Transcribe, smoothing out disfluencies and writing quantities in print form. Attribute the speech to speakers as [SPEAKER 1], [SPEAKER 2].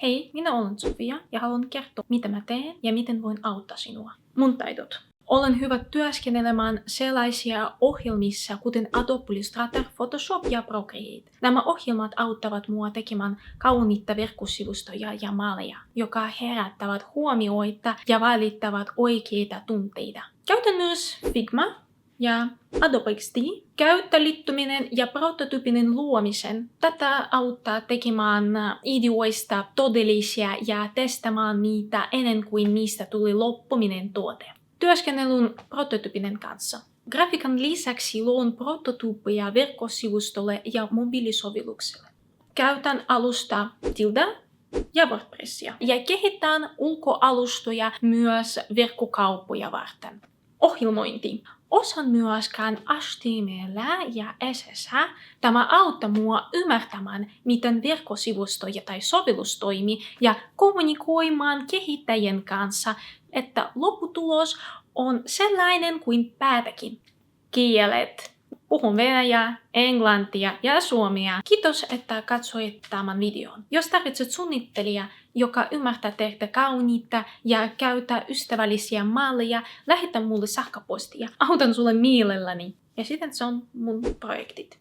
[SPEAKER 1] Hei, minä olen Sofia ja haluan kertoa, mitä mä teen ja miten voin auttaa sinua. Mun taidot. Olen hyvä työskentelemään sellaisia ohjelmissa, kuten Adobe Illustrator, Photoshop ja Procreate. Nämä ohjelmat auttavat mua tekemään kauniita verkkosivustoja ja maaleja, jotka herättävät huomioita ja välittävät oikeita tunteita. Käytän myös Figma ja Adobe XD, käyttöliittyminen ja prototyypinen luomisen. Tätä auttaa tekemään ideoista todellisia ja testaamaan niitä ennen kuin niistä tuli loppuminen tuote. Työskennellyn prototyypinen kanssa. Grafiikan lisäksi luon prototyyppejä verkkosivustolle ja mobiilisovellukselle. Käytän alusta Tilda ja WordPressia ja kehitän ulkoalustoja myös verkkokauppoja varten. Ohjelmointi. Osaan myöskään HTML ja CSS. Tämä auttaa mua ymmärtämään, miten verkkosivustoja tai sovellus toimii ja kommunikoimaan kehittäjien kanssa, että lopputulos on sellainen kuin päätäkin. Kielet. Puhun venäjää, englantia ja suomea. Kiitos, että katsoit tämän videon. Jos tarvitset suunnittelijaa, joka ymmärtää tehdä kauniita ja käyttää ystävällisiä malleja, lähetä mulle sähköpostia. Autan sulle mielelläni. Ja sitten se on mun projektit.